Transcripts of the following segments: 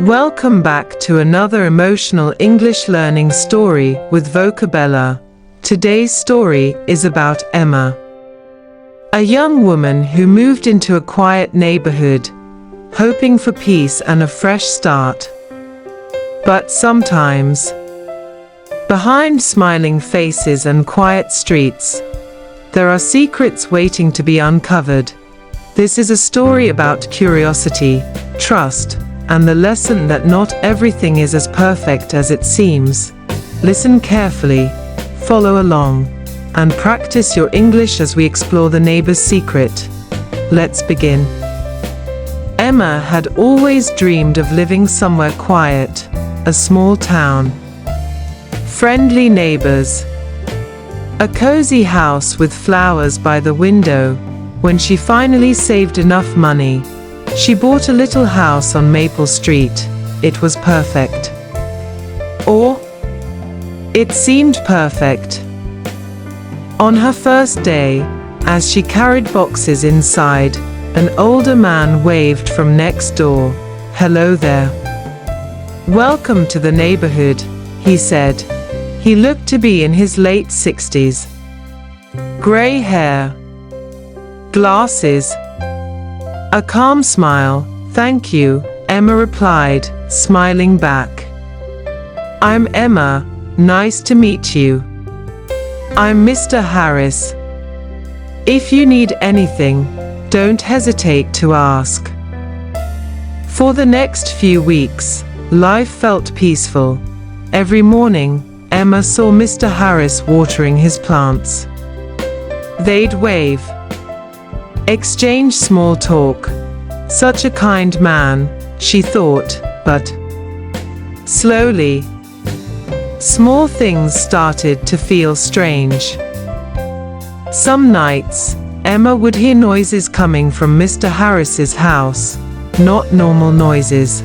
Welcome back to another emotional English learning story with VocaBella. Today's story is about Emma, a young woman who moved into a quiet neighborhood, hoping for peace and a fresh start. But sometimes, behind smiling faces and quiet streets, there are secrets waiting to be uncovered. This is a story about curiosity, trust, and the lesson that not everything is as perfect as it seems. Listen carefully, follow along, and practice your English as we explore the neighbor's secret. Let's begin. Emma had always dreamed of living somewhere quiet, a small town. Friendly neighbors, a cozy house with flowers by the window. When she finally saved enough money, she bought a little house on Maple Street. It was perfect. Or, it seemed perfect. On her first day, as she carried boxes inside, an older man waved from next door. "Hello there. Welcome to the neighborhood," he said. He looked to be in his late 60s. Gray hair, glasses, a calm smile. "Thank you," Emma replied, smiling back. "I'm Emma. Nice to meet you. I'm Mr. Harris. If you need anything, don't hesitate to ask." For the next few weeks, life felt peaceful. Every morning, Emma saw Mr. Harris watering his plants. They'd wave, exchange small talk. Such a kind man, she thought, but slowly, small things started to feel strange. Some nights, Emma would hear noises coming from Mr. Harris's house. Not normal noises.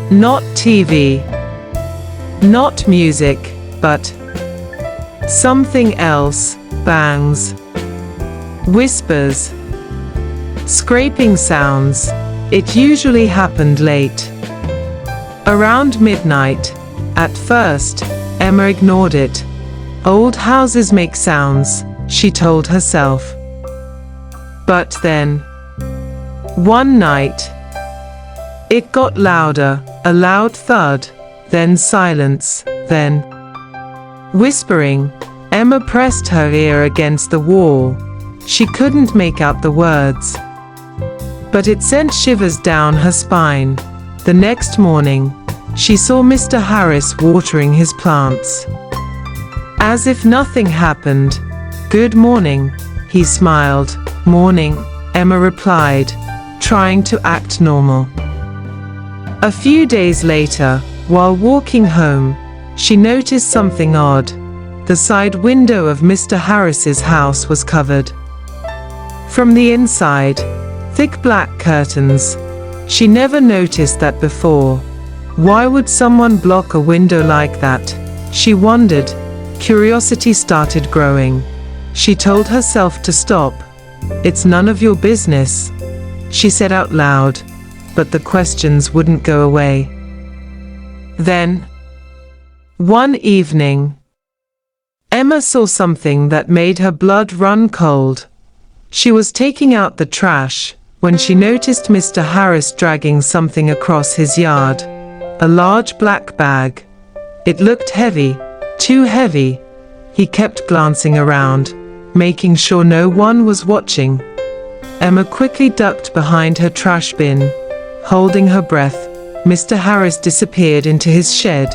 Not TV. Not music, but something else. Bangs, whispers, scraping sounds. It usually happened late, around midnight. At first, Emma ignored it. Old houses make sounds, she told herself. But then, one night, it got louder, a loud thud, then silence, then whispering. Emma pressed her ear against the wall. She couldn't make out the words, but it sent shivers down her spine. The next morning, she saw Mr. Harris watering his plants. As if nothing happened. "Good morning," he smiled. "Morning," Emma replied, trying to act normal. A few days later, while walking home, she noticed something odd. The side window of Mr. Harris's house was covered. From the inside, thick black curtains. She never noticed that before. Why would someone block a window like that? She wondered. Curiosity started growing. She told herself to stop. "It's none of your business," she said out loud, but the questions wouldn't go away. Then, one evening, Emma saw something that made her blood run cold. She was taking out the trash when she noticed Mr. Harris dragging something across his yard. A large black bag. It looked heavy, too heavy. He kept glancing around, making sure no one was watching. Emma quickly ducked behind her trash bin. Holding her breath, Mr. Harris disappeared into his shed.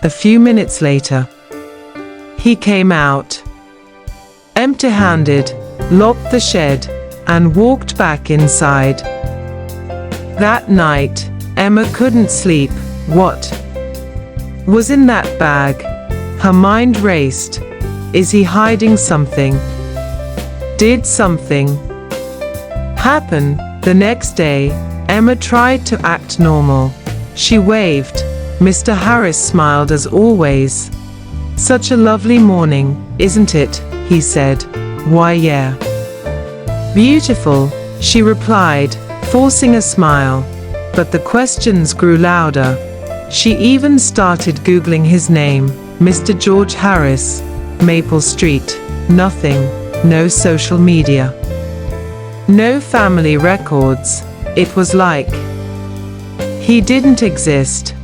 A few minutes later, he came out, empty-handed, locked the shed, and walked back inside. That night, Emma couldn't sleep. What was in that bag? Her mind raced. Is he hiding something? Did something happen? The next day, Emma tried to act normal. She waved. Mr. Harris smiled as always. "Such a lovely morning, isn't it?" he said. "Why, yeah. Beautiful," she replied, forcing a smile. but the questions grew louder. She even started Googling his name, Mr. George Harris, Maple Street. Nothing, no social media. No family records. It was like he didn't exist.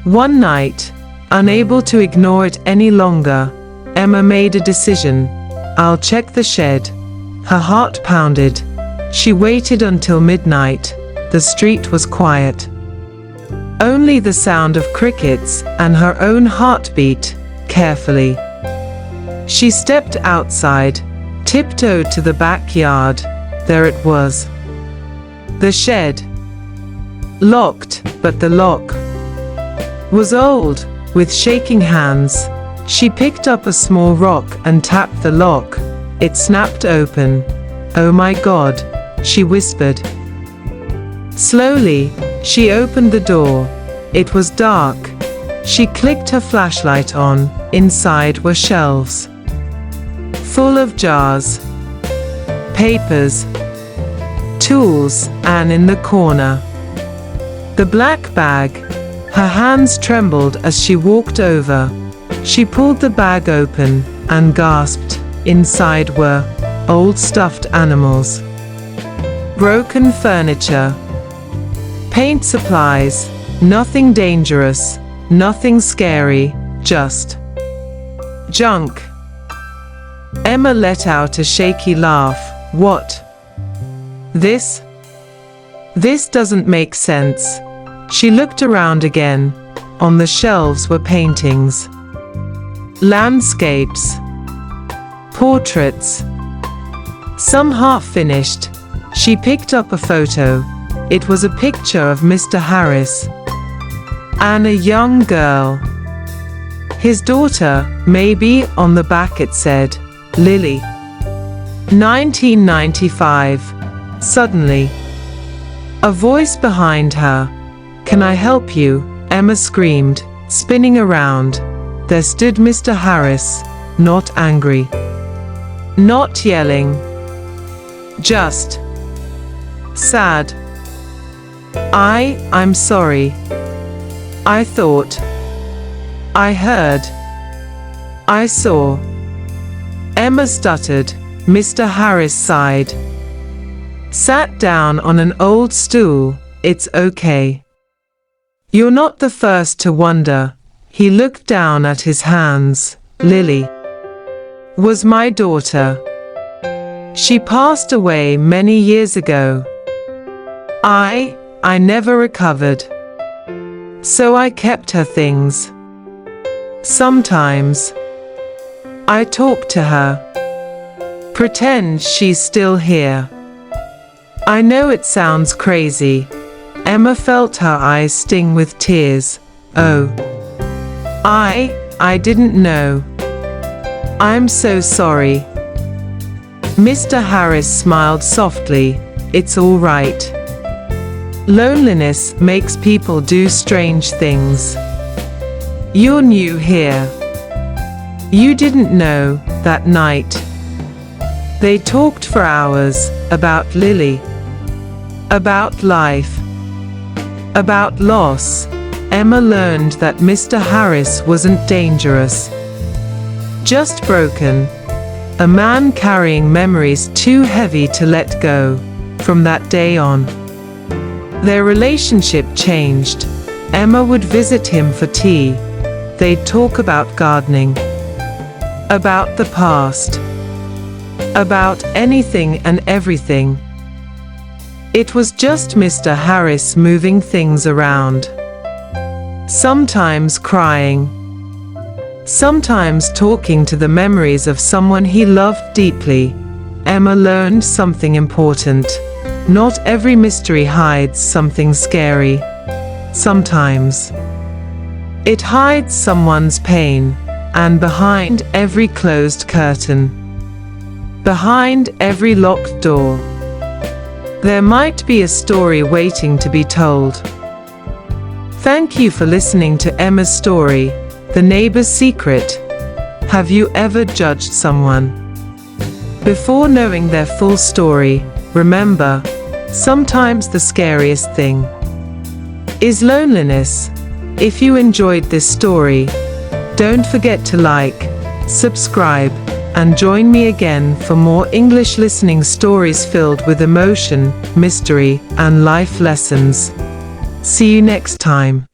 One night, unable to ignore it any longer, Emma made a decision. I'll check the shed. Her heart pounded. She waited until midnight. The street was quiet. Only the sound of crickets and her own heartbeat, carefully. She stepped outside, tiptoed to the backyard. There it was. The shed. Locked, but the lock was old. With shaking hands, she picked up a small rock and tapped the lock. It snapped open. "Oh my God," she whispered. Slowly, she opened the door. It was dark. She clicked her flashlight on. Inside were shelves full of jars, papers, tools, and in the corner, the black bag. Her hands trembled as she walked over. She pulled the bag open and gasped. Inside were old stuffed animals, broken furniture, paint supplies. Nothing dangerous, nothing scary, just junk. Emma let out a shaky laugh. What? This doesn't make sense. She looked around again. On the shelves were paintings, landscapes, portraits, some half-finished. She picked up a photo. It was a picture of Mr. Harris and a young girl. His daughter, maybe. On the back it said, Lily, 1995. Suddenly, a voice behind her. "Can I help you?" Emma screamed, spinning around. There stood Mr. Harris, not angry, not yelling, just sad. I'm sorry. I thought, I heard, I saw." Emma stuttered. Mr. Harris sighed, sat down on an old stool. "It's okay. You're not the first to wonder." He looked down at his hands. "Lily was my daughter. She passed away many years ago. I never recovered. So I kept her things. Sometimes I talk to her, pretend she's still here. I know it sounds crazy." Emma felt her eyes sting with tears. "Oh, I didn't know. I'm so sorry." Mr. Harris smiled softly. "It's all right. Loneliness makes people do strange things. You're new here. You didn't know." That night, they talked for hours about Lily, about life, about loss. Emma learned that Mr. Harris wasn't dangerous, just broken. A man carrying memories too heavy to let go. From that day on, their relationship changed. Emma would visit him for tea. They'd talk about gardening, about the past, about anything and everything. It was just Mr. Harris moving things around, sometimes crying, sometimes talking to the memories of someone he loved deeply. Emma learned something important. Not every mystery hides something scary. Sometimes it hides someone's pain, and behind every closed curtain, behind every locked door, there might be a story waiting to be told. Thank you for listening to Emma's story, The Neighbor's Secret. Have you ever judged someone before knowing their full story? Remember, Sometimes the scariest thing is loneliness. If you enjoyed this story, don't forget to like, subscribe, and join me again for more English listening stories filled with emotion, mystery, and life lessons. See you next time.